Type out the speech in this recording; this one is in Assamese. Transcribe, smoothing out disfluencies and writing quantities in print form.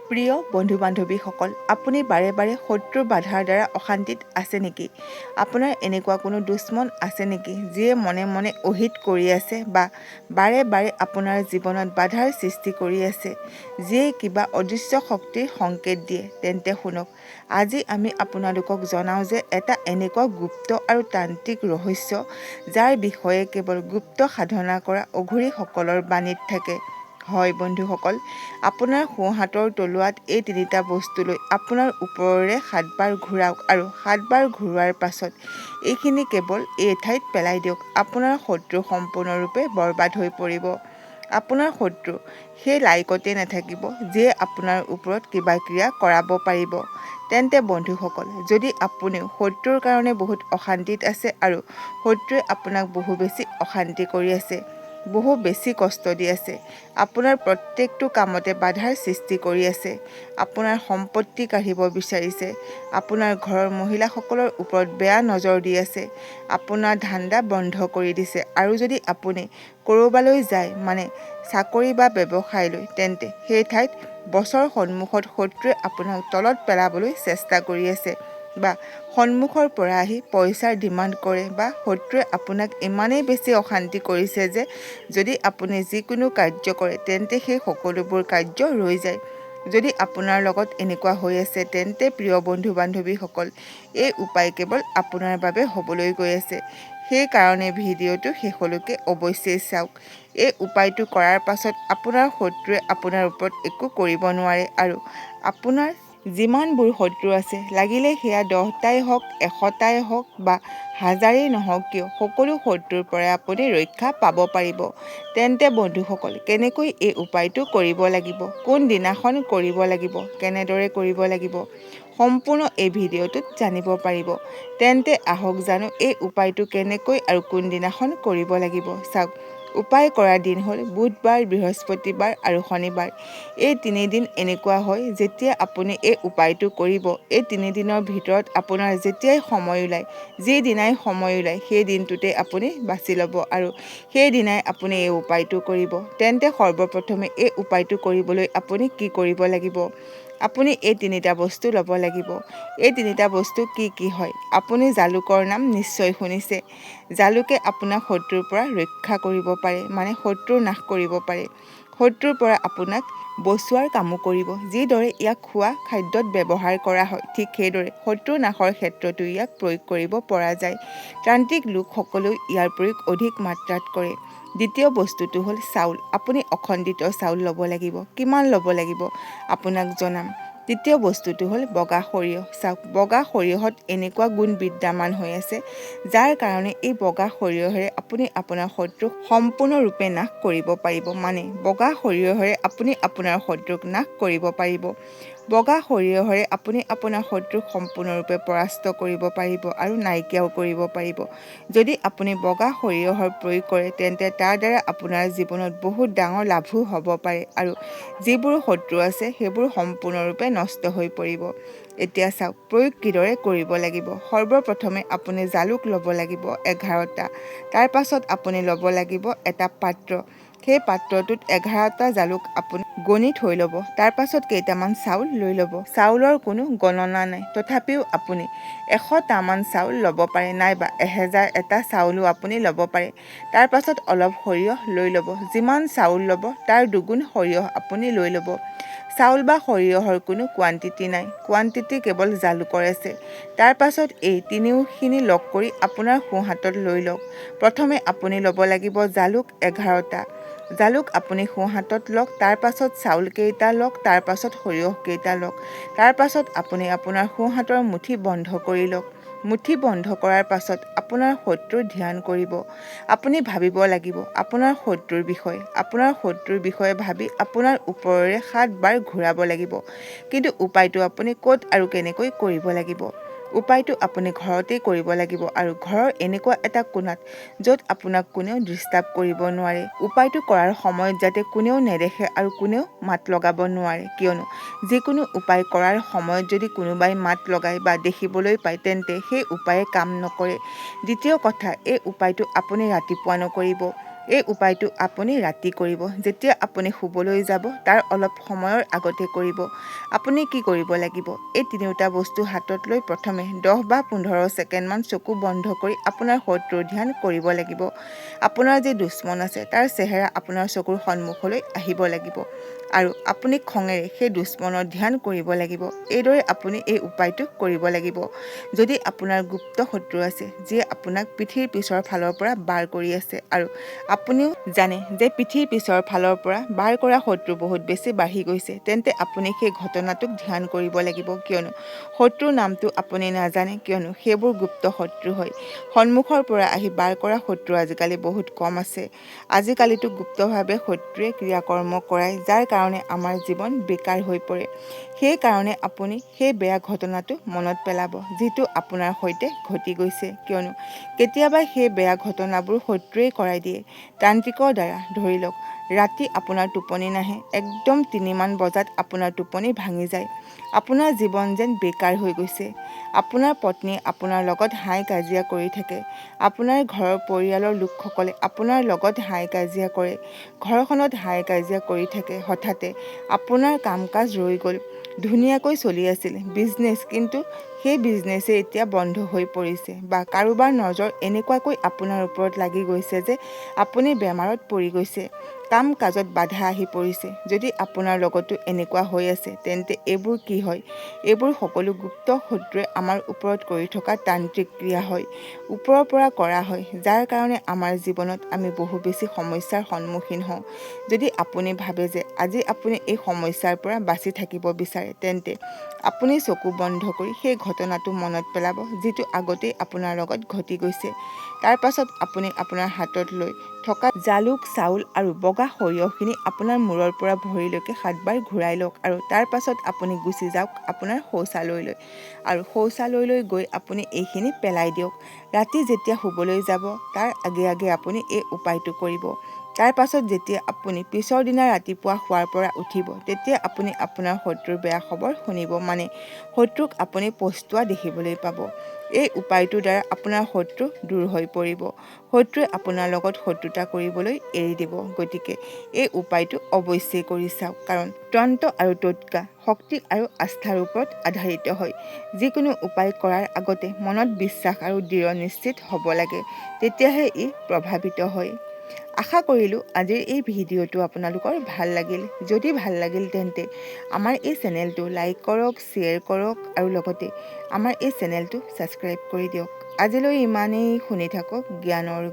প্ৰিয় বন্ধু-বান্ধৱীসকল, আপুনি বাৰে বাৰে শত্ৰুৰ বাধাৰ দ্বাৰা অশান্তিত আছে নেকি? আপোনাৰ এনেকুৱা কোনো দুশ্মন আছে নেকি যিয়ে মনে মনে অহিত কৰি আছে বা বাৰে বাৰে আপোনাৰ জীৱনত বাধাৰ সৃষ্টি কৰি আছে, যিয়ে কিবা অদৃশ্য শক্তিৰ সংকেত দিয়ে? তেন্তে শুনক, আজি আমি আপোনালোকক জনাওঁ যে এটা এনেকুৱা গুপ্ত আৰু তান্ত্ৰিক ৰহস্য যাৰ বিষয়ে কেৱল গুপ্ত সাধনা কৰা অঘৰীসকলৰ বাণীত থাকে। হয় বন্ধুসকল, আপোনাৰ সোঁহাতৰ তলুৱাত এই তিনিটা বস্তু লৈ আপোনাৰ ওপৰেৰে 7 বাৰ ঘূৰাওক আৰু 7 বাৰ ঘূৰোৱাৰ পাছত এইখিনি কেৱল এই ঠাইত পেলাই দিয়ক। আপোনাৰ শত্ৰু সম্পূৰ্ণৰূপে বৰবাদ হৈ পৰিব। আপোনাৰ শত্ৰু সেই লাইকতে নাথাকিব যিয়ে আপোনাৰ ওপৰত কিবা ক্ৰিয়া কৰাব পাৰিব। তেন্তে বন্ধুসকল, যদি আপুনিও শত্ৰুৰ কাৰণে বহুত অশান্তিত আছে আৰু শত্ৰুৱে আপোনাক বহু বেছি অশান্তি কৰি আছে, বহু বেছি কষ্ট দি আছে, আপোনাৰ প্ৰত্যেকটো কামতে বাধাৰ সৃষ্টি কৰি আছে, আপোনাৰ সম্পত্তি কাঢ়িব বিচাৰিছে, আপোনাৰ ঘৰৰ মহিলাসকলৰ ওপৰত বেয়া নজৰ দি আছে, আপোনাৰ ধান্দা বন্ধ কৰি দিছে, আৰু যদি আপুনি ক'ৰবালৈ যায় মানে চাকৰি বা ব্যৱসায়লৈ, তেন্তে সেই ঠাইত বছৰ সন্মুখত শত্ৰুৱে আপোনাক তলত পেলাবলৈ চেষ্টা কৰি আছে, বা সন্মুখৰ পৰা আহি পইচাৰ ডিমাণ্ড কৰে, বা শত্ৰুৱে আপোনাক ইমানেই বেছি অশান্তি কৰিছে যে যদি আপুনি যিকোনো কাৰ্য কৰে তেন্তে সেই সকলোবোৰ কাৰ্য ৰৈ যায়। যদি আপোনাৰ লগত এনেকুৱা হৈ আছে, তেন্তে প্ৰিয় বন্ধু-বান্ধৱীসকল, এই উপায় কেৱল আপোনাৰ বাবে হ'বলৈ গৈ আছে। সেইকাৰণে ভিডিঅ'টো শেষলৈকে অৱশ্যেই চাওক। এই উপায়টো কৰাৰ পাছত আপোনাৰ শত্ৰুৱে আপোনাৰ ওপৰত একো কৰিব নোৱাৰে, আৰু আপোনাৰ যিমানবোৰ শত্ৰু আছে, লাগিলে সেয়া 10টাই হওক, 100টাই হওক বা 1000এই নহওক কিয়, সকলো শত্ৰুৰ পৰা আপুনি ৰক্ষা পাব পাৰিব। তেন্তে বন্ধুসকল, কেনেকৈ এই উপায়টো কৰিব লাগিব, কোন দিনাখন কৰিব লাগিব, কেনেদৰে কৰিব লাগিব, সম্পূৰ্ণ এই ভিডিঅ'টোত জানিব পাৰিব। তেন্তে আহক জানো এই উপায়টো কেনেকৈ আৰু কোন দিনাখন কৰিব লাগিব। চাওক, উপায় কৰাৰ দিন হ'ল বুধবাৰ, বৃহস্পতিবাৰ আৰু শনিবাৰ। এই 3 দিন এনেকুৱা হয় যেতিয়া আপুনি এই উপায়টো কৰিব। এই 3 দিনৰ ভিতৰত আপোনাৰ যেতিয়াই সময় ওলায়, যি দিনাই সময় ওলায়, সেই দিনটোতে আপুনি বাছি ল'ব আৰু সেই দিনাই আপুনি এই উপায়টো কৰিব। তেন্তে সৰ্বপ্ৰথমে এই উপায়টো কৰিবলৈ আপুনি কি কৰিব লাগিব? আপুনি এই 3টা বস্তু ল'ব লাগিব। এই 3টা বস্তু কি কি হয়? আপুনি জালুকৰ নাম নিশ্চয় শুনিছে। জালুকে আপোনাক শত্ৰুৰ পৰা ৰক্ষা কৰিব পাৰে, মানে শত্ৰু নাশ কৰিব পাৰে। শত্ৰুৰ পৰা আপোনাক বচোৱাৰ কামো কৰিব। যিদৰে ইয়াক খোৱা খাদ্যত ব্যৱহাৰ কৰা হয়, ঠিক সেইদৰে শত্ৰু নাশৰ ক্ষেত্ৰতো ইয়াক প্ৰয়োগ কৰিব পৰা যায়। তান্ত্ৰিক লোকসকলেও ইয়াৰ প্ৰয়োগ অধিক মাত্ৰাত কৰে। দ্বিতীয় বস্তুটো হ'ল চাউল। আপুনি অখণ্ডিত চাউল ল'ব লাগিব। কিমান ল'ব লাগিব আপোনাক জনাম। তৃতীয় বস্তুটো হ'ল বগা সৰিয়হ। চাওক, বগা সৰিয়হত এনেকুৱা গুণ বিদ্যমান হৈ আছে যাৰ কাৰণে এই বগা সৰিয়হেৰে আপুনি আপোনাৰ শত্ৰুক সম্পূৰ্ণৰূপে নাশ কৰিব পাৰিব। মানে বগা সৰিয়হেৰে আপুনি আপোনাৰ শত্ৰুক নাশ কৰিব পাৰিব। বগা সৰিয়হেৰে আপুনি আপোনাৰ শত্ৰুক সম্পূৰ্ণৰূপে পৰাস্ত কৰিব পাৰিব আৰু নাইকিয়াও কৰিব পাৰিব। যদি আপুনি বগা সৰিয়হৰ প্ৰয়োগ কৰে, তেন্তে তাৰ দ্বাৰা আপোনাৰ জীৱনত বহুত ডাঙৰ লাভো হ'ব পাৰে, আৰু যিবোৰ শত্ৰু আছে সেইবোৰ সম্পূৰ্ণৰূপে নষ্ট হৈ পৰিব। এতিয়া চাওক, প্ৰয়োগ কিদৰে কৰিব লাগিব। সৰ্বপ্ৰথমে আপুনি জালুক ল'ব লাগিব 11টা। তাৰ পাছত আপুনি ল'ব লাগিব এটা পাত্ৰ। সেই পাত্ৰটোত 11টা জালুক আপুনি গণি থৈ ল'ব। তাৰ পাছত কেইটামান চাউল লৈ ল'ব। চাউলৰ কোনো গণনা নাই, তথাপিও আপুনি 100টামান চাউল ল'ব পাৰে, নাইবা 1000 এটা চাউলো আপুনি ল'ব পাৰে। তাৰ পাছত অলপ সৰিয়হ লৈ ল'ব। যিমান চাউল ল'ব তাৰ দুগুণ সৰিয়হ আপুনি লৈ ল'ব। চাউল বা সৰিয়হৰ কোনো কোৱান্টিটি নাই, কোৱান্টিটি কেৱল জালুকৰ আছে। তাৰ পাছত এই তিনিওখিনি লগ কৰি আপোনাৰ সোঁহাতত লৈ লওক। প্ৰথমে আপুনি ল'ব লাগিব জালুক 11টা। জালুক আপুনি সোঁহাতত লওক, তাৰ পাছত চাউল কেইটা লওক, তাৰ পাছত সৰিয়হ কেইটা লওক। তাৰ পাছত আপুনি আপোনাৰ সোঁহাতৰ মুঠি বন্ধ কৰি লওক। মুঠি বন্ধ কৰাৰ পাছত আপোনাৰ শত্ৰুৰ ধ্যান কৰিব। আপুনি ভাবিব লাগিব আপোনাৰ শত্ৰুৰ বিষয়ে। আপোনাৰ শত্ৰুৰ বিষয়ে ভাবি আপোনাৰ ওপৰেৰে 7 বাৰ ঘূৰাব লাগিব। কিন্তু উপায়টো আপুনি ক'ত আৰু কেনেকৈ কৰিব লাগিব? উপায়টো আপুনি ঘৰতেই কৰিব লাগিব, আৰু ঘৰৰ এনেকুৱা এটা কোণাত য'ত আপোনাক কোনেও ডিষ্টাৰ্ব কৰিব নোৱাৰে। উপায়টো কৰাৰ সময়ত যাতে কোনেও নেদেখে আৰু কোনেও মাত লগাব নোৱাৰে, কিয়নো যিকোনো উপায় কৰাৰ সময়ত যদি কোনোবাই মাত লগায় বা দেখিবলৈ পায়, তেন্তে সেই উপায়ে কাম নকৰে। দ্বিতীয় কথা, এই উপায়টো আপুনি ৰাতিপুৱা নকৰিব। এই উপায়টো আপুনি ৰাতি কৰিব। যেতিয়া আপুনি শুবলৈ যাব তাৰ অলপ সময়ৰ আগতে কৰিব। আপুনি কি কৰিব লাগিব? এই তিনিওটা বস্তু হাতত লৈ প্ৰথমে 10 বা 15 ছেকেণ্ডমান চকু বন্ধ কৰি আপোনাৰ শত্ৰুৰ ধ্যান কৰিব লাগিব। আপোনাৰ যি দুশ্মন আছে তাৰ চেহেৰা আপোনাৰ চকুৰ সন্মুখলৈ আহিব লাগিব আৰু আপুনি খঙেৰে সেই দুশ্মনৰ ধ্যান কৰিব লাগিব। এইদৰে আপুনি এই উপায়টো কৰিব লাগিব। যদি আপোনাৰ গুপ্ত শত্ৰু আছে যিয়ে আপোনাক পিঠিৰ পিছৰ ফালৰ পৰা বাৰ কৰি আছে আৰু আপুনিও জানে যে পিঠিৰ পিছৰ ফালৰ পৰা বাৰ কৰা শত্ৰু বহুত বেছি বাঢ়ি গৈছে, তেন্তে আপুনি সেই ঘটনাটোক ধ্যান কৰিব লাগিব। কিয়নো শত্ৰুৰ নামটো আপুনি নাজানে, কিয়নো সেইবোৰ গুপ্ত শত্ৰু হয়। সন্মুখৰ পৰা আহি বাৰ কৰা শত্ৰু আজিকালি বহুত কম আছে। আজিকালিতো গুপ্তভাৱে শত্ৰুৱে ক্ৰিয়াকৰ্ম কৰায়, যাৰ কাৰণে আমাৰ জীৱন বেকাৰ হৈ পৰে। সেইকাৰণে আপুনি সেই বেয়া ঘটনাটো মনত পেলাব যিটো আপোনাৰ সৈতে ঘটি গৈছে, কিয়নো কেতিয়াবা সেই বেয়া ঘটনাবোৰ শত্ৰুৱে কৰাই দিয়ে তান্ত্ৰিকৰ দ্বাৰা। ধৰি লওক ৰাতি আপোনাৰ টোপনি নাহে, একদম 3মান বজাত আপোনাৰ টোপনি ভাঙি যায়, আপোনাৰ জীৱন যেন বেকাৰ হৈ গৈছে। আপোনাৰ পত্নীয়ে আপোনাৰ লগত হাই কাজিয়া কৰি থাকে, আপোনাৰ ঘৰৰ পৰিয়ালৰ লোকসকলে আপোনাৰ লগত হাই কাজিয়া কৰে, ঘৰখনত হাই কাজিয়া কৰি থাকে। হঠাতে আপোনাৰ কাম কাজ ৰৈ গ'ল, ধুনীয়াকৈ চলি আছিল বিজনেছ, কিন্তু সেই বিজনেছে এতিয়া বন্ধ হৈ পৰিছে, বা কাৰোবাৰ নজৰ এনেকুৱাকৈ আপোনাৰ ওপৰত লাগি গৈছে যে আপুনি বেমাৰত পৰি গৈছে, কাম কাজত বাধা আহি পৰিছে। যদি আপোনাৰ লগতো এনেকুৱা হৈ আছে তেন্তে এইবোৰ কি হয়? এইবোৰ সকলো গুপ্ত শত্ৰুৱে আমাৰ ওপৰত কৰি থকা তান্ত্ৰিক ক্ৰিয়া হয়, ওপৰৰ পৰা কৰা হয়, যাৰ কাৰণে আমাৰ জীৱনত আমি বহু বেছি সমস্যাৰ সন্মুখীন হওঁ। যদি আপুনি ভাবে যে আজি আপুনি এই সমস্যাৰ পৰা বাচি থাকিব বিচাৰে, তেন্তে আপুনি চকু বন্ধ কৰি সেই ঘটনাটো মনত পেলাব যিটো আগতেই আপোনাৰ লগত ঘটি গৈছে। তাৰ পাছত আপুনি আপোনাৰ হাতত লৈ থকা জালুক, চাউল আৰু বগা সৰিয়হখিনি আপোনাৰ মূৰৰ পৰা ভৰিলৈকে 7 বাৰ ঘূৰাই লওক আৰু তাৰ পাছত আপুনি গুচি যাওক আপোনাৰ শৌচালয়লৈ আৰু শৌচালয়লৈ গৈ আপুনি এইখিনি পেলাই দিয়ক। ৰাতি যেতিয়া শুবলৈ যাব তাৰ আগে আগে আপুনি এই উপায়টো কৰিব। তাৰ পাছত যেতিয়া আপুনি পিছৰ দিনা ৰাতিপুৱা শোৱাৰ পৰা উঠিব, তেতিয়া আপুনি আপোনাৰ শত্ৰুৰ বেয়া খবৰ শুনিব, মানে শত্ৰুক আপুনি পস্তুৱা দেখিবলৈ পাব। এই উপায়টোৰ দ্বাৰা আপোনাৰ শত্ৰু দূৰ হৈ পৰিব, শত্ৰুৱে আপোনাৰ লগত শত্ৰুতা কৰিবলৈ এৰি দিব। গতিকে এই উপায়টো অৱশ্যেই কৰি চাওক, কাৰণ তন্ত্ৰ আৰু টোটকা শক্তি আৰু আস্থাৰ ওপৰত আধাৰিত হয়। যিকোনো উপায় কৰাৰ আগতে মনত বিশ্বাস আৰু দৃঢ় নিশ্চিত হ'ব লাগে, তেতিয়াহে ই প্ৰভাৱিত হয়। আশা কৰিলোঁ আজিৰ এই ভিডিঅ'টো আপোনালোকৰ ভাল লাগিল। যদি ভাল লাগিল তেন্তে আমাৰ এই চেনেলটো লাইক কৰক, শ্বেয়াৰ কৰক আৰু লগতে আমাৰ এই চেনেলটো ছাবস্ক্ৰাইব কৰি দিয়ক। আজিলৈ ইমানেই। শুনি থাকক জ্ঞানৰ